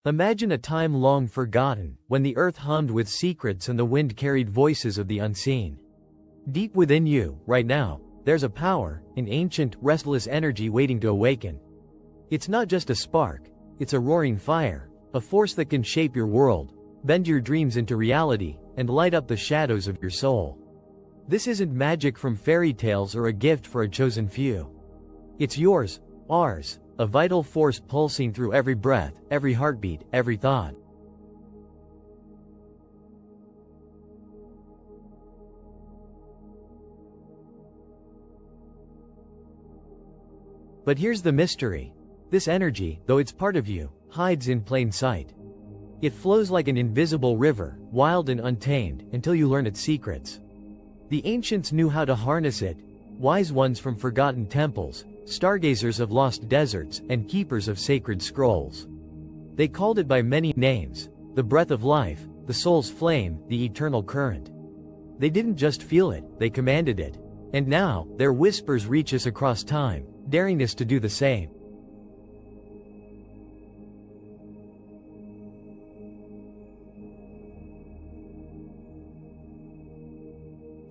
Imagine a time long forgotten, when the earth hummed with secrets and the wind carried voices of the unseen. Deep within you, right now, there's a power, an ancient, restless energy waiting to awaken. It's not just a spark, it's a roaring fire, a force that can shape your world, bend your dreams into reality, and light up the shadows of your soul. This isn't magic from fairy tales or a gift for a chosen few. It's yours, ours, a vital force pulsing through every breath, every heartbeat, every thought. But here's the mystery. This energy, though it's part of you, hides in plain sight. It flows like an invisible river, wild and untamed, until you learn its secrets. The ancients knew how to harness it, wise ones from forgotten temples, stargazers of lost deserts, and keepers of sacred scrolls. They called it by many names: the breath of life, the soul's flame, the eternal current. They didn't just feel it, they commanded it. And now, their whispers reach us across time, daring us to do the same.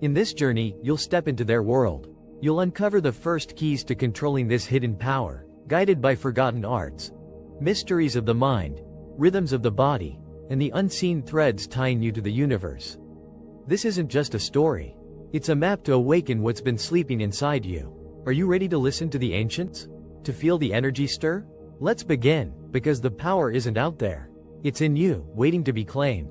In this journey, you'll step into their world. You'll uncover the first keys to controlling this hidden power, guided by forgotten arts, mysteries of the mind, rhythms of the body, and the unseen threads tying you to the universe. This isn't just a story. It's a map to awaken what's been sleeping inside you. Are you ready to listen to the ancients? To feel the energy stir? Let's begin, because the power isn't out there. It's in you, waiting to be claimed.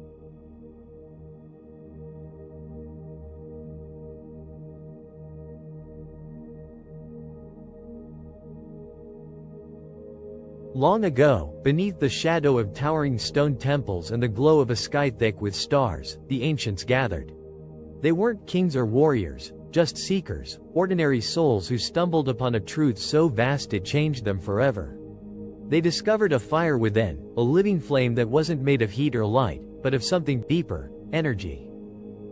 Long ago, beneath the shadow of towering stone temples and the glow of a sky thick with stars, the ancients gathered. They weren't kings or warriors, just seekers, ordinary souls who stumbled upon a truth so vast it changed them forever. They discovered a fire within, a living flame that wasn't made of heat or light, but of something deeper: energy.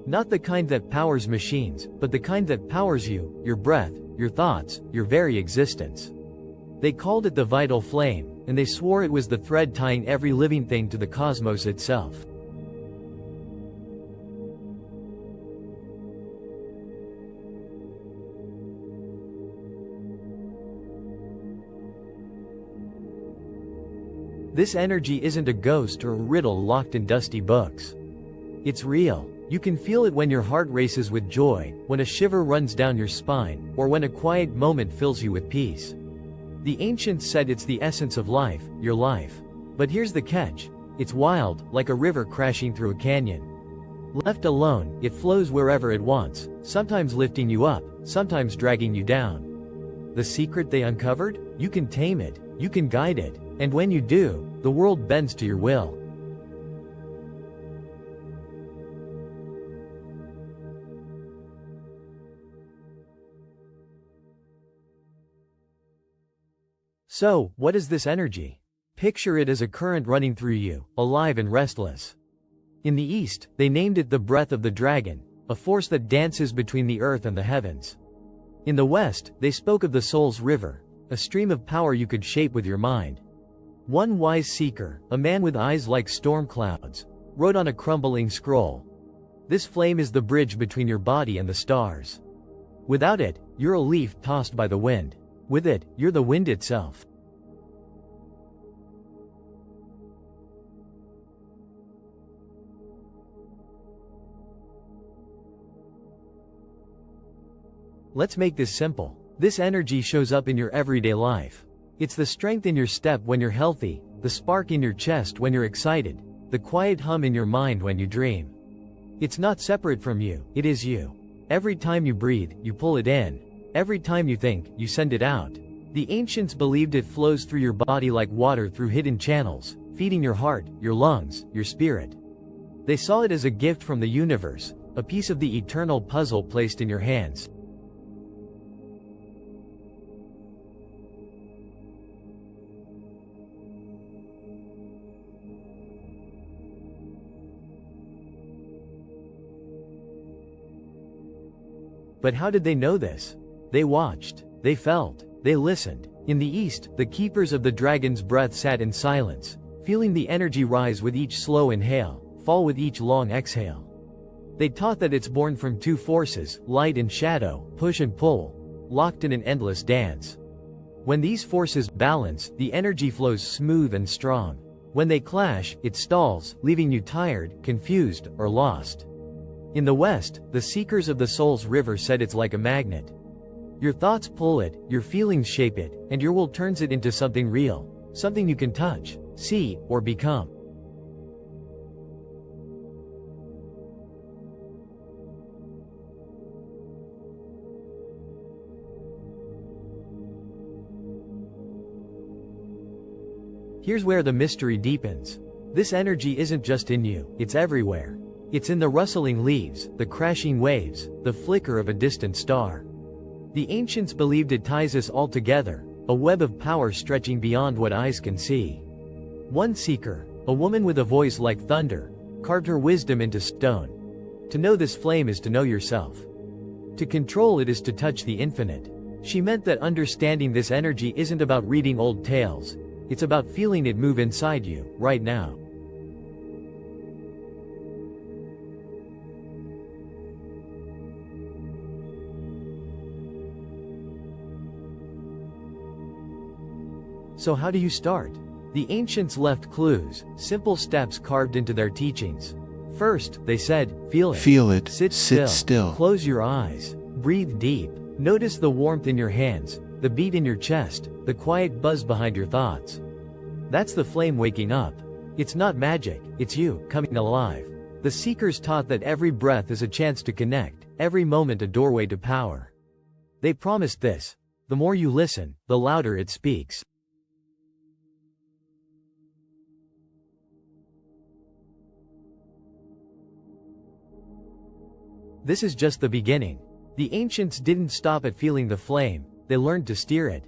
Not the kind that powers machines, but the kind that powers you, your breath, your thoughts, your very existence. They called it the vital flame, and they swore it was the thread tying every living thing to the cosmos itself. This energy isn't a ghost or a riddle locked in dusty books. It's real. You can feel it when your heart races with joy, when a shiver runs down your spine, or when a quiet moment fills you with peace. The ancients said it's the essence of life, your life. But here's the catch. It's wild, like a river crashing through a canyon. Left alone, it flows wherever it wants, sometimes lifting you up, sometimes dragging you down. The secret they uncovered? You can tame it, you can guide it, and when you do, the world bends to your will. So, what is this energy? Picture it as a current running through you, alive and restless. In the East, they named it the breath of the dragon, a force that dances between the earth and the heavens. In the West, they spoke of the soul's river, a stream of power you could shape with your mind. One wise seeker, a man with eyes like storm clouds, wrote on a crumbling scroll: "This flame is the bridge between your body and the stars. Without it, you're a leaf tossed by the wind. With it, you're the wind itself." Let's make this simple. This energy shows up in your everyday life. It's the strength in your step when you're healthy, the spark in your chest when you're excited, the quiet hum in your mind when you dream. It's not separate from you, it is you. Every time you breathe, you pull it in. Every time you think, you send it out. The ancients believed it flows through your body like water through hidden channels, feeding your heart, your lungs, your spirit. They saw it as a gift from the universe, a piece of the eternal puzzle placed in your hands. But how did they know this? They watched, they felt, they listened. In the East, the keepers of the dragon's breath sat in silence, feeling the energy rise with each slow inhale, fall with each long exhale. They taught that it's born from two forces, light and shadow, push and pull, locked in an endless dance. When these forces balance, the energy flows smooth and strong. When they clash, it stalls, leaving you tired, confused, or lost. In the West, the seekers of the soul's river said it's like a magnet. Your thoughts pull it, your feelings shape it, and your will turns it into something real, something you can touch, see, or become. Here's where the mystery deepens. This energy isn't just in you, it's everywhere. It's in the rustling leaves, the crashing waves, the flicker of a distant star. The ancients believed it ties us all together, a web of power stretching beyond what eyes can see. One seeker, a woman with a voice like thunder, carved her wisdom into stone. To know this flame is to know yourself. To control it is to touch the infinite. She meant that understanding this energy isn't about reading old tales. It's about feeling it move inside you, right now. So how do you start? The ancients left clues, simple steps carved into their teachings. First, they said, feel it. Feel it. Sit still. Close your eyes. Breathe deep. Notice the warmth in your hands, the beat in your chest, the quiet buzz behind your thoughts. That's the flame waking up. It's not magic, it's you, coming alive. The seekers taught that every breath is a chance to connect, every moment a doorway to power. They promised this. The more you listen, the louder it speaks. This is just the beginning. The ancients didn't stop at feeling the flame, they learned to steer it.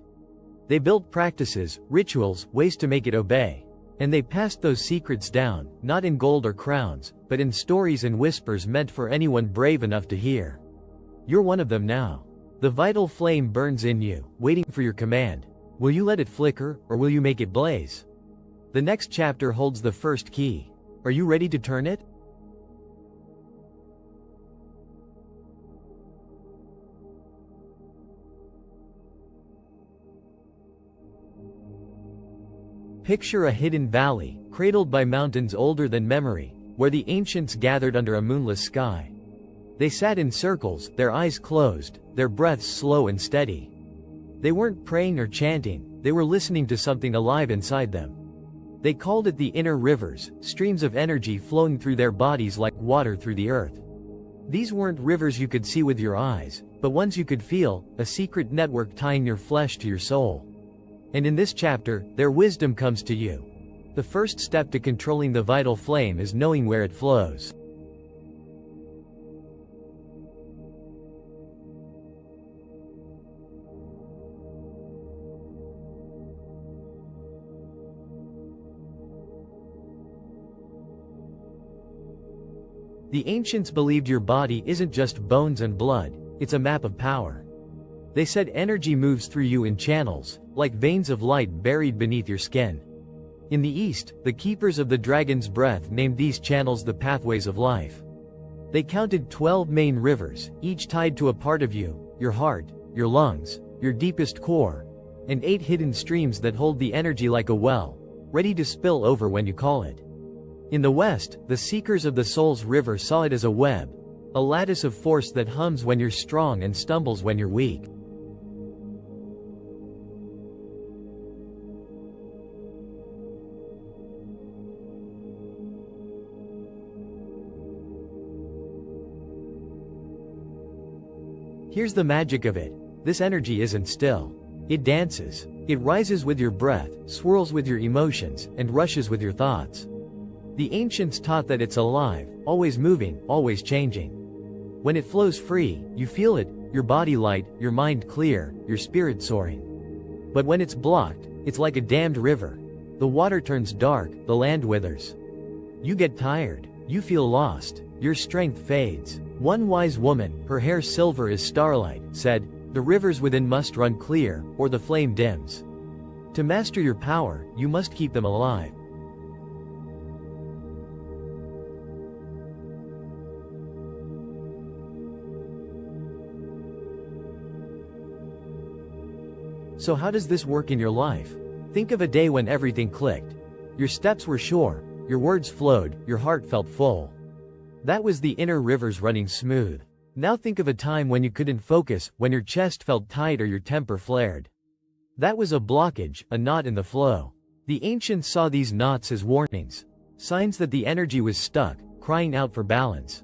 They built practices, rituals, ways to make it obey. And they passed those secrets down, not in gold or crowns, but in stories and whispers meant for anyone brave enough to hear. You're one of them now. The vital flame burns in you, waiting for your command. Will you let it flicker, or will you make it blaze? The next chapter holds the first key. Are you ready to turn it? Picture a hidden valley, cradled by mountains older than memory, where the ancients gathered under a moonless sky. They sat in circles, their eyes closed, their breaths slow and steady. They weren't praying or chanting, they were listening to something alive inside them. They called it the inner rivers, streams of energy flowing through their bodies like water through the earth. These weren't rivers you could see with your eyes, but ones you could feel, a secret network tying your flesh to your soul. And in this chapter, their wisdom comes to you. The first step to controlling the vital flame is knowing where it flows. The ancients believed your body isn't just bones and blood, it's a map of power. They said energy moves through you in channels, like veins of light buried beneath your skin. In the East, the keepers of the dragon's breath named these channels the pathways of life. They counted 12 main rivers, each tied to a part of you, your heart, your lungs, your deepest core, and 8 hidden streams that hold the energy like a well, ready to spill over when you call it. In the West, the seekers of the soul's river saw it as a web, a lattice of force that hums when you're strong and stumbles when you're weak. Here's the magic of it. This energy isn't still. It dances. It rises with your breath, swirls with your emotions, and rushes with your thoughts. The ancients taught that it's alive, always moving, always changing. When it flows free, you feel it, your body light, your mind clear, your spirit soaring. But when it's blocked, it's like a dammed river. The water turns dark, the land withers. You get tired. You feel lost. Your strength fades. One wise woman, her hair silver as starlight, said, "The rivers within must run clear, or the flame dims. To master your power, you must keep them alive." So how does this work in your life? Think of a day when everything clicked. Your steps were sure, your words flowed, your heart felt full. That was the inner rivers running smooth. Now think of a time when you couldn't focus, when your chest felt tight or your temper flared. That was a blockage, a knot in the flow. The ancients saw these knots as warnings, signs that the energy was stuck, crying out for balance.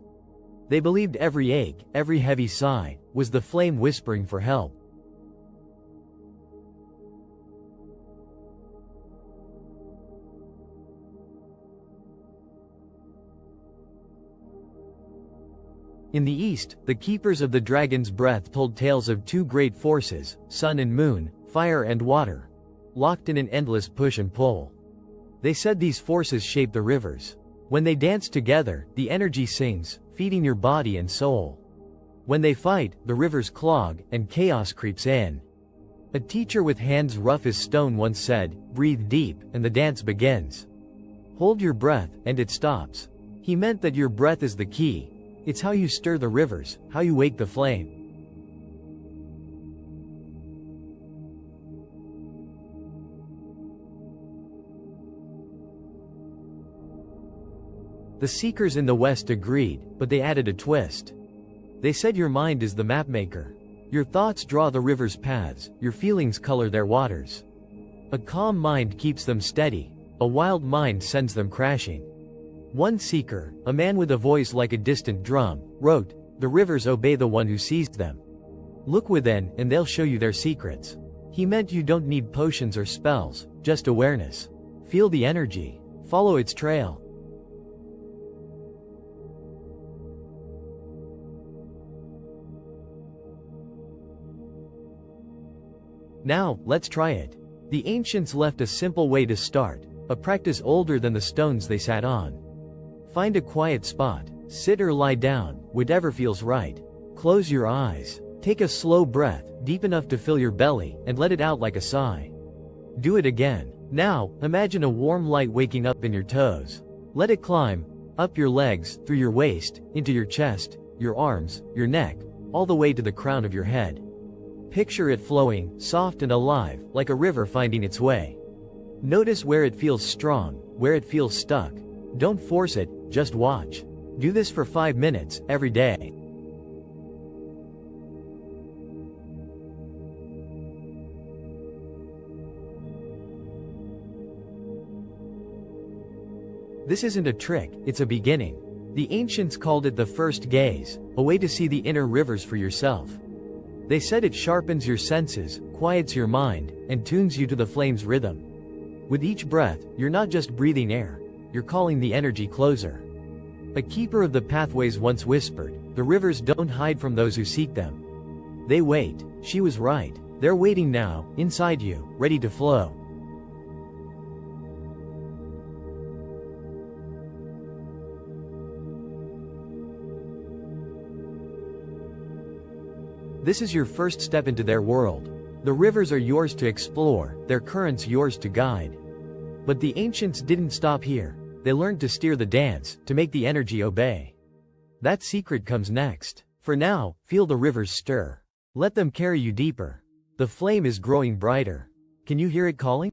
They believed every ache, every heavy sigh, was the flame whispering for help. In the east, the keepers of the dragon's breath told tales of two great forces, sun and moon, fire and water, locked in an endless push and pull. They said these forces shape the rivers. When they dance together, the energy sings, feeding your body and soul. When they fight, the rivers clog, and chaos creeps in. A teacher with hands rough as stone once said, "Breathe deep, and the dance begins. Hold your breath, and it stops." He meant that your breath is the key. It's how you stir the rivers, how you wake the flame. The seekers in the West agreed, but they added a twist. They said your mind is the mapmaker. Your thoughts draw the river's paths, your feelings color their waters. A calm mind keeps them steady, a wild mind sends them crashing. One seeker, a man with a voice like a distant drum, wrote, "The rivers obey the one who sees them. Look within, and they'll show you their secrets." He meant you don't need potions or spells, just awareness. Feel the energy. Follow its trail. Now, let's try it. The ancients left a simple way to start, a practice older than the stones they sat on. Find a quiet spot, sit or lie down, whatever feels right. Close your eyes. Take a slow breath, deep enough to fill your belly, and let it out like a sigh. Do it again. Now, imagine a warm light waking up in your toes. Let it climb, up your legs, through your waist, into your chest, your arms, your neck, all the way to the crown of your head. Picture it flowing, soft and alive, like a river finding its way. Notice where it feels strong, where it feels stuck. Don't force it, just watch. Do this for 5 minutes, every day. This isn't a trick, it's a beginning. The ancients called it the first gaze, a way to see the inner rivers for yourself. They said it sharpens your senses, quiets your mind, and tunes you to the flame's rhythm. With each breath, you're not just breathing air, you're calling the energy closer. A keeper of the pathways once whispered, "The rivers don't hide from those who seek them. They wait." She was right. They're waiting now, inside you, ready to flow. This is your first step into their world. The rivers are yours to explore, their currents yours to guide. But the ancients didn't stop here. They learned to steer the dance, to make the energy obey. That secret comes next. For now, feel the rivers stir. Let them carry you deeper. The flame is growing brighter. Can you hear it calling?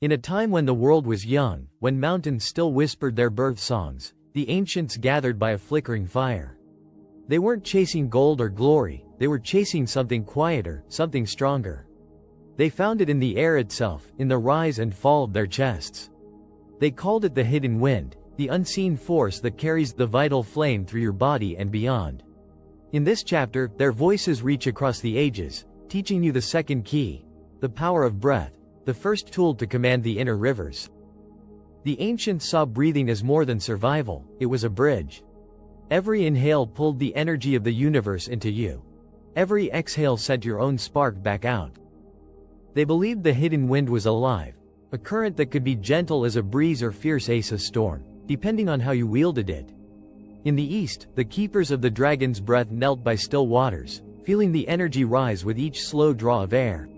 In a time when the world was young, when mountains still whispered their birth songs, the ancients gathered by a flickering fire. They weren't chasing gold or glory, they were chasing something quieter, something stronger. They found it in the air itself, in the rise and fall of their chests. They called it the hidden wind, the unseen force that carries the vital flame through your body and beyond. In this chapter, their voices reach across the ages, teaching you the second key, the power of breath, the first tool to command the inner rivers. The ancients saw breathing as more than survival, it was a bridge. Every inhale pulled the energy of the universe into you. Every exhale sent your own spark back out. They believed the hidden wind was alive, a current that could be gentle as a breeze or fierce as a storm, depending on how you wielded it. In the east, the keepers of the dragon's breath knelt by still waters, feeling the energy rise with each slow draw of air.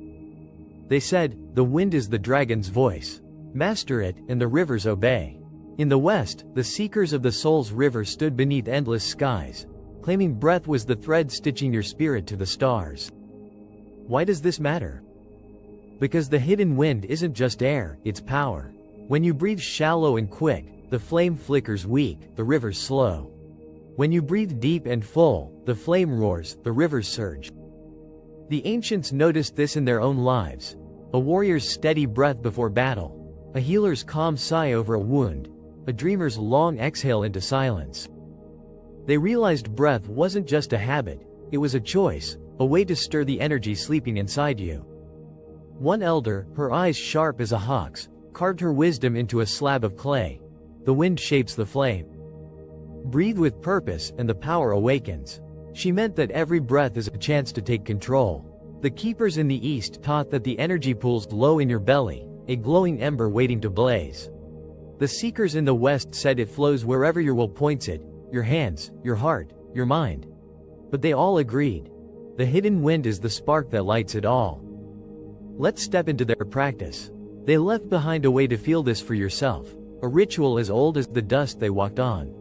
They said, "The wind is the dragon's voice. Master it, and the rivers obey." In the west, the seekers of the soul's river stood beneath endless skies, claiming breath was the thread stitching your spirit to the stars. Why does this matter? Because the hidden wind isn't just air, it's power. When you breathe shallow and quick, the flame flickers weak, the rivers slow. When you breathe deep and full, the flame roars, the rivers surge. The ancients noticed this in their own lives. A warrior's steady breath before battle, a healer's calm sigh over a wound, a dreamer's long exhale into silence. They realized breath wasn't just a habit, it was a choice, a way to stir the energy sleeping inside you. One elder, her eyes sharp as a hawk's, carved her wisdom into a slab of clay. The wind shapes the flame. Breathe with purpose and the power awakens. She meant that every breath is a chance to take control. The keepers in the east taught that the energy pools low in your belly, a glowing ember waiting to blaze. The seekers in the west said it flows wherever your will points it, your hands, your heart, your mind. But they all agreed. The hidden wind is the spark that lights it all. Let's step into their practice. They left behind a way to feel this for yourself, a ritual as old as the dust they walked on.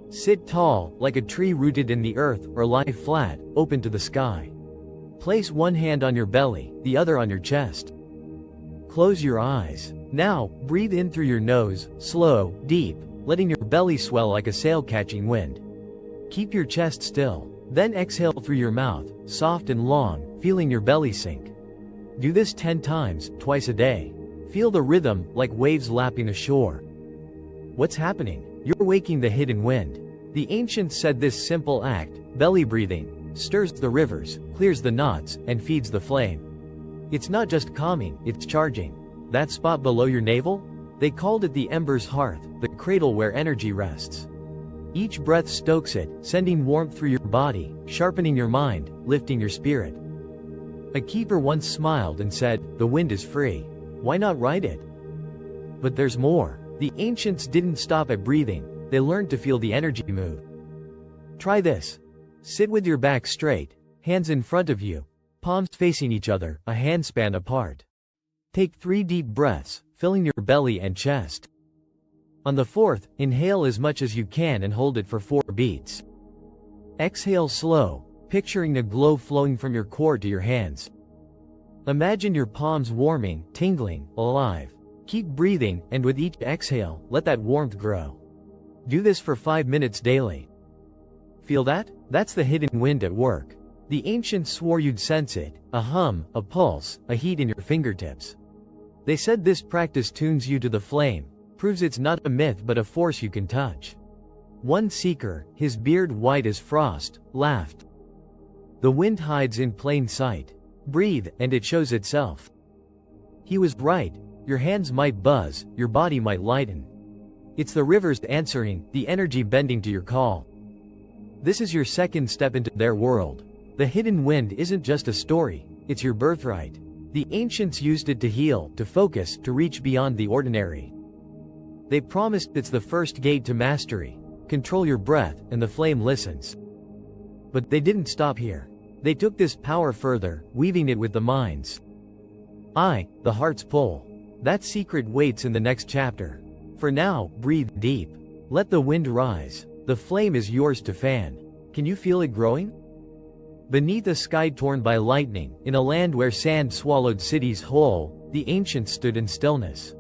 Sit tall, like a tree rooted in the earth, or lie flat, open to the sky. Place one hand on your belly, the other on your chest. Close your eyes. Now, breathe in through your nose, slow, deep, letting your belly swell like a sail catching wind. Keep your chest still. Then exhale through your mouth, soft and long, feeling your belly sink. Do this 10 times, twice a day. Feel the rhythm, like waves lapping ashore. What's happening? You're waking the hidden wind. The ancients said this simple act, belly breathing, stirs the rivers, clears the knots, and feeds the flame. It's not just calming, it's charging. That spot below your navel? They called it the ember's hearth, the cradle where energy rests. Each breath stokes it, sending warmth through your body, sharpening your mind, lifting your spirit. A keeper once smiled and said, "The wind is free. Why not ride it?" But there's more. The ancients didn't stop at breathing, they learned to feel the energy move. Try this. Sit with your back straight, hands in front of you, palms facing each other, a handspan apart. Take 3 deep breaths, filling your belly and chest. On the 4th, inhale as much as you can and hold it for 4 beats. Exhale slow, picturing the glow flowing from your core to your hands. Imagine your palms warming, tingling, alive. Keep breathing, and with each exhale, let that warmth grow. Do this for 5 minutes daily. Feel that? That's the hidden wind at work. The ancients swore you'd sense it, a hum, a pulse, a heat in your fingertips. They said this practice tunes you to the flame, proves it's not a myth but a force you can touch. One seeker, his beard white as frost, laughed. The wind hides in plain sight. Breathe, and it shows itself. He was right. Your hands might buzz, your body might lighten. It's the rivers answering, the energy bending to your call. This is your second step into their world. The hidden wind isn't just a story, it's your birthright. The ancients used it to heal, to focus, to reach beyond the ordinary. They promised it's the first gate to mastery. Control your breath, and the flame listens. But they didn't stop here. They took this power further, weaving it with the mind's eye, the heart's pull. That secret waits in the next chapter. For now, breathe deep. Let the wind rise. The flame is yours to fan. Can you feel it growing? Beneath a sky torn by lightning, in a land where sand swallowed cities whole, the ancients stood in stillness.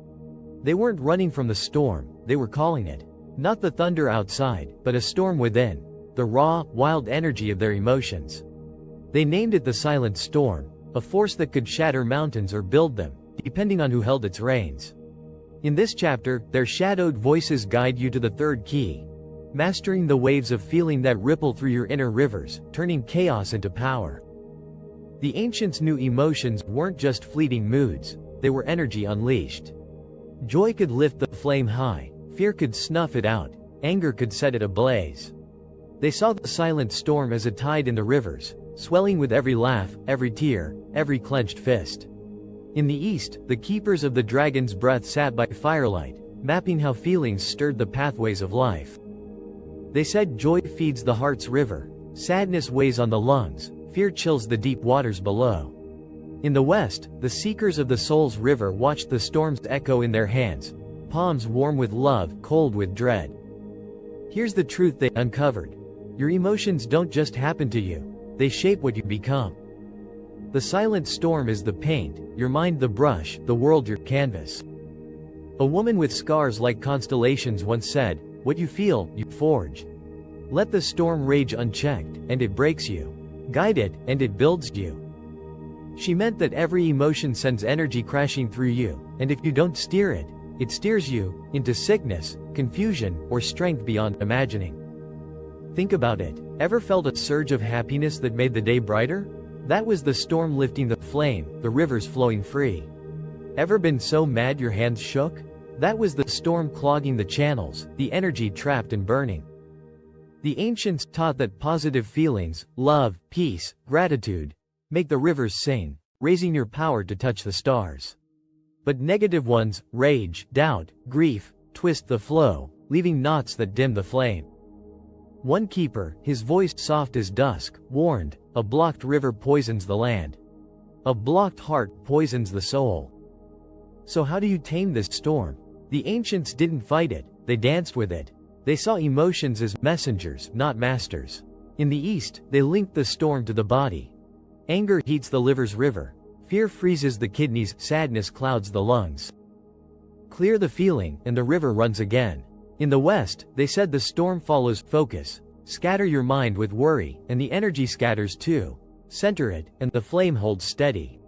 They weren't running from the storm, they were calling it. Not the thunder outside, but a storm within. The raw, wild energy of their emotions. They named it the silent storm, a force that could shatter mountains or build them, depending on who held its reins. In this chapter, their shadowed voices guide you to the 3rd key, mastering the waves of feeling that ripple through your inner rivers, turning chaos into power. The ancients knew emotions weren't just fleeting moods, they were energy unleashed. Joy could lift the flame high, fear could snuff it out, anger could set it ablaze. They saw the silent storm as a tide in the rivers, swelling with every laugh, every tear, every clenched fist. In the east, the keepers of the dragon's breath sat by firelight, mapping how feelings stirred the pathways of life. They said joy feeds the heart's river, sadness weighs on the lungs, fear chills the deep waters below. In the west, the seekers of the soul's river watched the storms echo in their hands, palms warm with love, cold with dread. Here's the truth they uncovered. Your emotions don't just happen to you, they shape what you become. The silent storm is the paint, your mind the brush, the world your canvas. A woman with scars like constellations once said, "What you feel, you forge." Let the storm rage unchecked, and it breaks you. Guide it, and it builds you. She meant that every emotion sends energy crashing through you, and if you don't steer it, it steers you into sickness, confusion, or strength beyond imagining. Think about it. Ever felt a surge of happiness that made the day brighter? That was the storm lifting the flame, the rivers flowing free. Ever been so mad your hands shook? That was the storm clogging the channels, the energy trapped and burning. The ancients taught that positive feelings, love, peace, gratitude, make the rivers sing, raising your power to touch the stars. But negative ones, rage, doubt, grief, twist the flow, leaving knots that dim the flame. One keeper, his voice soft as dusk, warned, "A blocked river poisons the land. A blocked heart poisons the soul." So how do you tame this storm? The ancients didn't fight it, they danced with it. They saw emotions as messengers, not masters. In the East, they linked the storm to the body. Anger heats the liver's river. Fear freezes the kidneys, sadness clouds the lungs. Clear the feeling, and the river runs again. In the West, they said the storm follows focus. Scatter your mind with worry, and the energy scatters too. Center it, and the flame holds steady.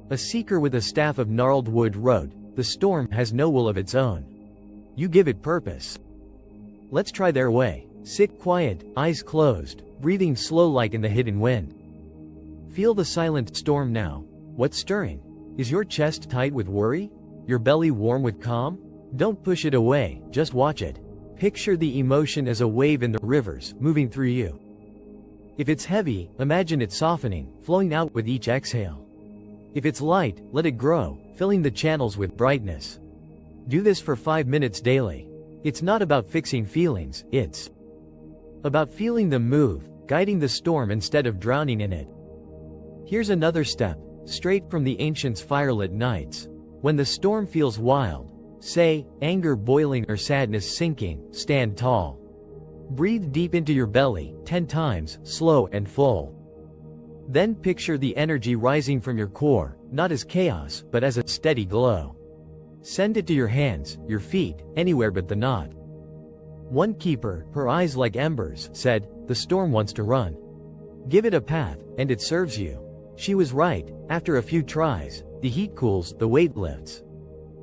A seeker with a staff of gnarled wood wrote, "The storm has no will of its own. You give it purpose." Let's try their way. Sit quiet, eyes closed, breathing slow like in the hidden wind. Feel the silent storm now. What's stirring? Is your chest tight with worry? Your belly warm with calm? Don't push it away, just watch it. Picture the emotion as a wave in the rivers, moving through you. If it's heavy, imagine it softening, flowing out with each exhale. If it's light, let it grow, filling the channels with brightness. Do this for 5 minutes daily. It's not about fixing feelings, it's about feeling them move, guiding the storm instead of drowning in it. Here's another step, straight from the ancients' firelit nights. When the storm feels wild, say, anger boiling or sadness sinking, stand tall. Breathe deep into your belly, 10 times, slow and full. Then picture the energy rising from your core, not as chaos, but as a steady glow. Send it to your hands, your feet, anywhere but the knot. One keeper, her eyes like embers, said, "The storm wants to run. Give it a path, and it serves you." She was right. After a few tries, the heat cools, the weight lifts.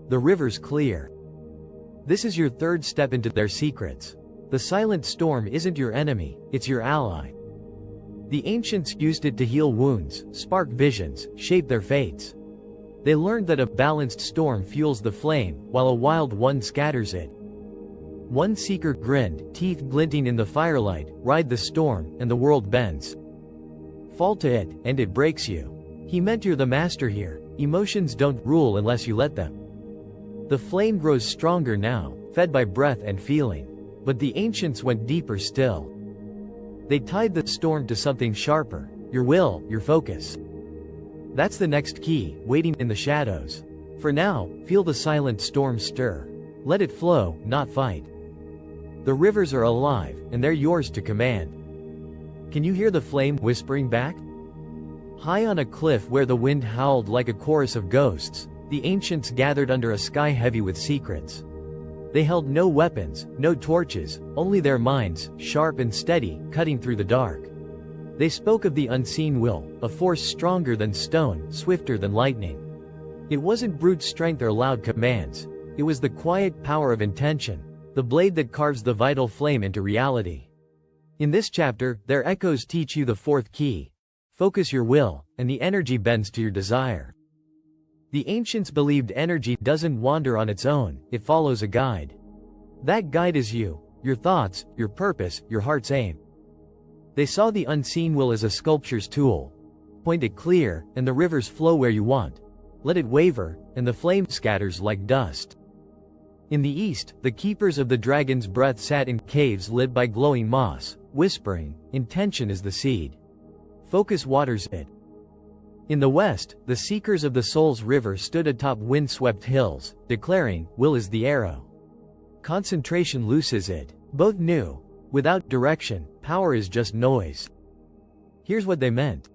The river's clear. This is your third step into their secrets. The silent storm isn't your enemy, it's your ally. The ancients used it to heal wounds, spark visions, shape their fates. They learned that a balanced storm fuels the flame, while a wild one scatters it. One seeker grinned, teeth glinting in the firelight, "Ride the storm, and the world bends. Fall to it, and it breaks you." He meant you're the master here. Emotions don't rule unless you let them. The flame grows stronger now, fed by breath and feeling. But the ancients went deeper still. They tied the storm to something sharper, your will, your focus. That's the next key, waiting in the shadows. For now, feel the silent storm stir. Let it flow, not fight. The rivers are alive, and they're yours to command. Can you hear the flame whispering back? High on a cliff where the wind howled like a chorus of ghosts, the ancients gathered under a sky heavy with secrets. They held no weapons, no torches, only their minds, sharp and steady, cutting through the dark. They spoke of the unseen will, a force stronger than stone, swifter than lightning. It wasn't brute strength or loud commands. It was the quiet power of intention, the blade that carves the vital flame into reality. In this chapter, their echoes teach you the fourth key. Focus your will, and the energy bends to your desire. The ancients believed energy doesn't wander on its own, it follows a guide. That guide is you, your thoughts, your purpose, your heart's aim. They saw the unseen will as a sculpture's tool. Point it clear, and the rivers flow where you want. Let it waver, and the flame scatters like dust. In the east, the keepers of the dragon's breath sat in caves lit by glowing moss, whispering, "Intention is the seed. Focus waters it. In the west, the seekers of the soul's river stood atop wind-swept hills, declaring, "Will is the arrow. Concentration looses it." Both knew, without direction, power is just noise. Here's what they meant.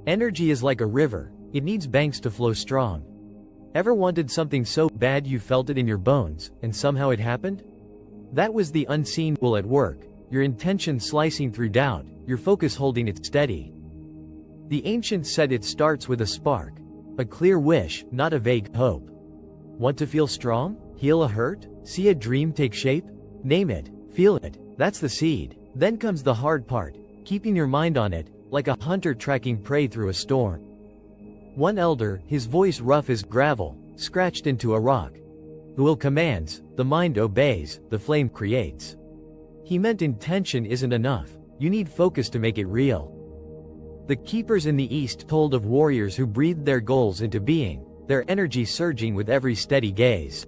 Energy is like a river, it needs banks to flow strong. Ever wanted something so bad you felt it in your bones, and somehow it happened? That was the unseen will at work, your intention slicing through doubt, your focus holding it steady. The ancients said it starts with a spark, a clear wish, not a vague hope. Want to feel strong? Heal a hurt? See a dream take shape? Name it, feel it, that's the seed. Then comes the hard part, keeping your mind on it, like a hunter tracking prey through a storm. One elder, his voice rough as gravel, scratched into a rock. The will commands, the mind obeys, the flame creates. He meant intention isn't enough, you need focus to make it real. The keepers in the east told of warriors who breathed their goals into being, their energy surging with every steady gaze.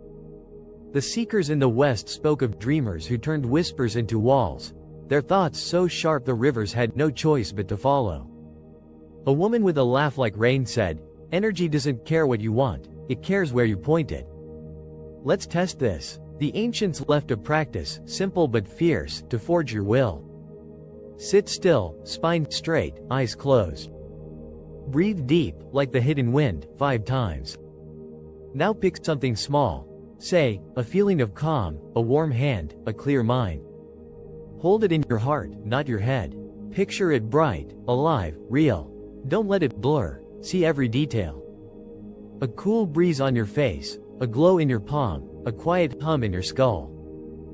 The seekers in the west spoke of dreamers who turned whispers into walls, their thoughts so sharp the rivers had no choice but to follow. A woman with a laugh like rain said, "Energy doesn't care what you want, it cares where you point it." Let's test this. The ancients left a practice, simple but fierce, to forge your will. Sit still, spine straight, eyes closed. Breathe deep, like the hidden wind, 5 times. Now pick something small. Say, a feeling of calm, a warm hand, a clear mind. Hold it in your heart, not your head. Picture it bright, alive, real. Don't let it blur, see every detail. A cool breeze on your face, a glow in your palm, a quiet hum in your skull.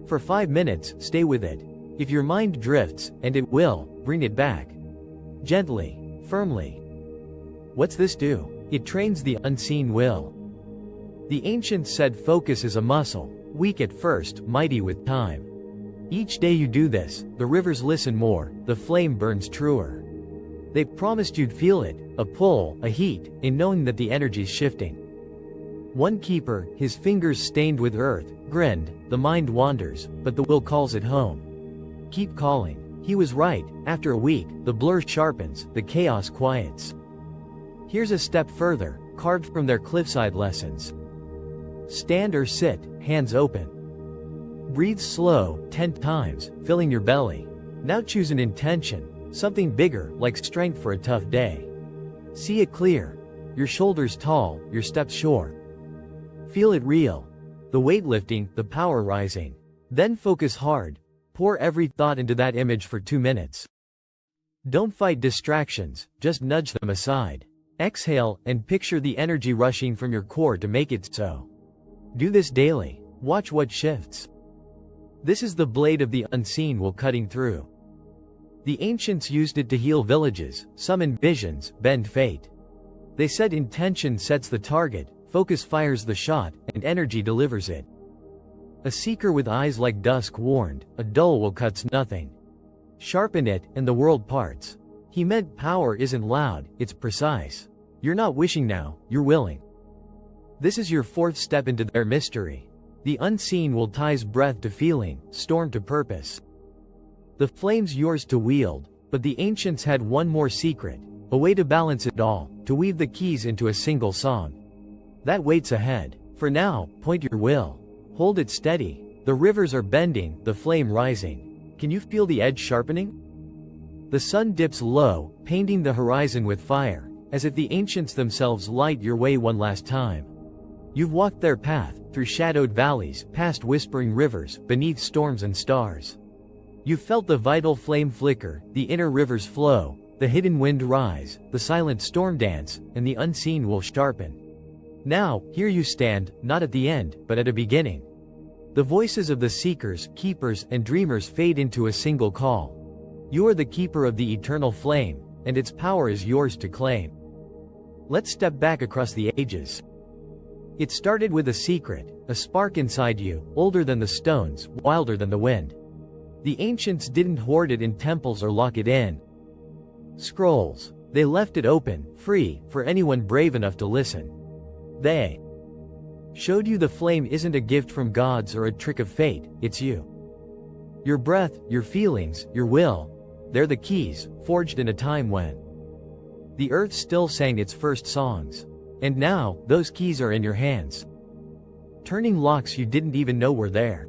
For 5 minutes, stay with it. If your mind drifts, and it will, bring it back. Gently, firmly. What's this do? It trains the unseen will. The ancients said focus is a muscle, weak at first, mighty with time. Each day you do this, the rivers listen more, the flame burns truer. They promised you'd feel it, a pull, a heat, in knowing that the energy's shifting. One keeper, his fingers stained with earth, grinned, the mind wanders, but the will calls it home. Keep calling. He was right, after a week, the blur sharpens, the chaos quiets. Here's a step further, carved from their cliffside lessons. Stand or sit, hands open. Breathe slow, 10 times, filling your belly. Now choose an intention, something bigger, like strength for a tough day. See it clear. Your shoulders tall, your steps sure. Feel it real. The weight lifting, the power rising. Then focus hard. Pour every thought into that image for 2 minutes. Don't fight distractions, just nudge them aside. Exhale, and picture the energy rushing from your core to make it so. Do this daily. Watch what shifts. This is the blade of the unseen will cutting through. The ancients used it to heal villages, summon visions, bend fate. They said intention sets the target, focus fires the shot, and energy delivers it. A seeker with eyes like dusk warned, a dull will cuts nothing. Sharpen it, and the world parts. He meant power isn't loud, it's precise. You're not wishing now, you're willing. This is your 4th step into their mystery. The unseen will ties breath to feeling, storm to purpose. The flame's yours to wield, but the ancients had one more secret, a way to balance it all, to weave the keys into a single song. That waits ahead. For now, point your will. Hold it steady. The rivers are bending, the flame rising. Can you feel the edge sharpening? The sun dips low, painting the horizon with fire, as if the ancients themselves light your way one last time. You've walked their path, through shadowed valleys, past whispering rivers, beneath storms and stars. You've felt the vital flame flicker, the inner rivers flow, the hidden wind rise, the silent storm dance, and the unseen will sharpen. Now, here you stand, not at the end, but at a beginning. The voices of the seekers, keepers, and dreamers fade into a single call. You are the keeper of the eternal flame, and its power is yours to claim. Let's step back across the ages. It started with a secret, a spark inside you, older than the stones, wilder than the wind. The ancients didn't hoard it in temples or lock it in scrolls. They left it open, free, for anyone brave enough to listen. They showed you the flame isn't a gift from gods or a trick of fate, it's you. Your breath, your feelings, your will. They're the keys, forged in a time when the earth still sang its first songs. And now, those keys are in your hands, turning locks you didn't even know were there.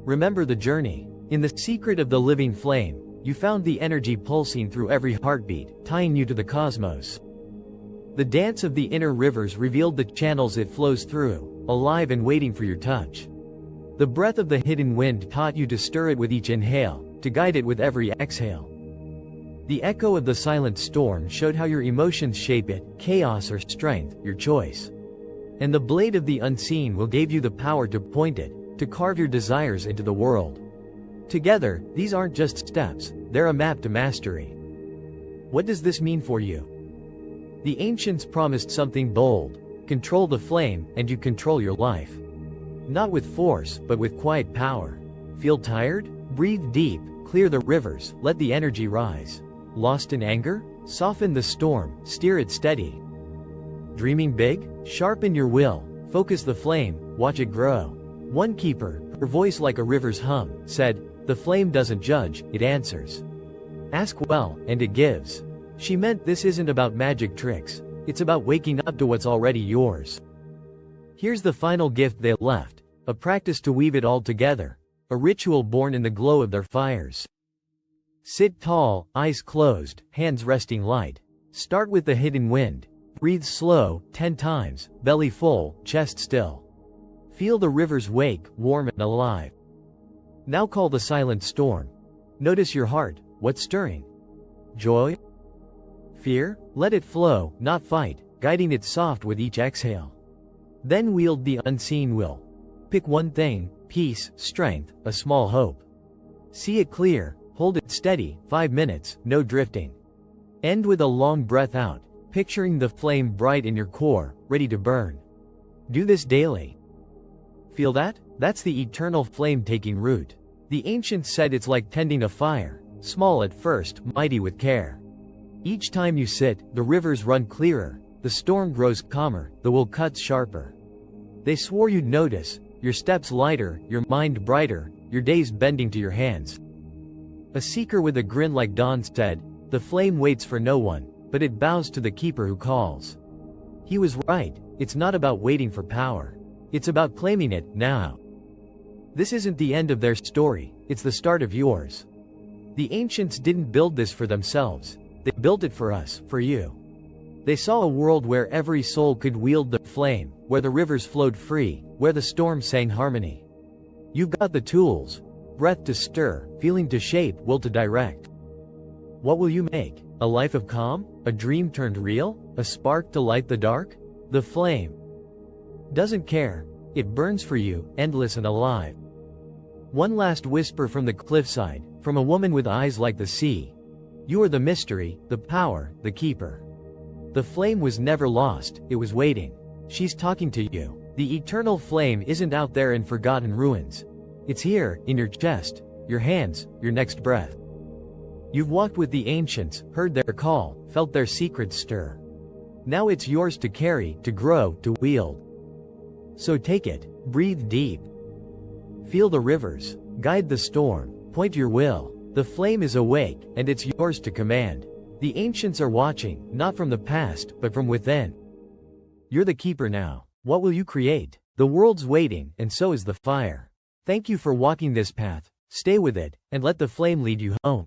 Remember the journey. In the secret of the living flame, you found the energy pulsing through every heartbeat, tying you to the cosmos. The dance of the inner rivers revealed the channels it flows through, alive and waiting for your touch. The breath of the hidden wind taught you to stir it with each inhale, to guide it with every exhale. The echo of the silent storm showed how your emotions shape it, chaos or strength, your choice. And the blade of the unseen will give you the power to point it, to carve your desires into the world. Together, these aren't just steps, they're a map to mastery. What does this mean for you? The ancients promised something bold: control the flame, and you control your life. Not with force, but with quiet power. Feel tired? Breathe deep, clear the rivers, let the energy rise. Lost in anger? Soften the storm, steer it steady. Dreaming big? Sharpen your will, focus the flame, watch it grow. One keeper, her voice like a river's hum, said, "The flame doesn't judge, it answers. Ask well, and it gives." She meant this isn't about magic tricks, it's about waking up to what's already yours. Here's the final gift they left, a practice to weave it all together, a ritual born in the glow of their fires. Sit tall, eyes closed, hands resting light. Start with the hidden wind. Breathe slow, 10 times, belly full, chest still. Feel the rivers wake, warm and alive. Now call the silent storm. Notice your heart, what's stirring? Joy? Fear? Let it flow, not fight, guiding it soft with each exhale. Then wield the unseen will. Pick one thing: peace, strength, a small hope. See it clear, hold it steady, 5 minutes, no drifting. End with a long breath out, picturing the flame bright in your core, ready to burn. Do this daily. Feel that? That's the eternal flame taking root. The ancients said it's like tending a fire, small at first, mighty with care. Each time you sit, the rivers run clearer, the storm grows calmer, the will cuts sharper. They swore you'd notice, your steps lighter, your mind brighter, your days bending to your hands. A seeker with a grin like dawn said, "The flame waits for no one, but it bows to the keeper who calls." He was right, it's not about waiting for power. It's about claiming it, now. This isn't the end of their story, it's the start of yours. The ancients didn't build this for themselves, they built it for us, for you. They saw a world where every soul could wield the flame, where the rivers flowed free, where the storm sang harmony. You've got the tools: breath to stir, feeling to shape, will to direct. What will you make? A life of calm? A dream turned real? A spark to light the dark? The flame doesn't care. It burns for you, endless and alive. One last whisper from the cliffside, from a woman with eyes like the sea. You are the mystery, the power, the keeper. The flame was never lost, it was waiting. She's talking to you. The eternal flame isn't out there in forgotten ruins. It's here, in your chest, your hands, your next breath. You've walked with the ancients, heard their call, felt their secrets stir. Now it's yours to carry, to grow, to wield. So take it, breathe deep. Feel the rivers, guide the storm, point your will. The flame is awake, and it's yours to command. The ancients are watching, not from the past, but from within. You're the keeper now. What will you create? The world's waiting, and so is the fire. Thank you for walking this path. Stay with it, and let the flame lead you home.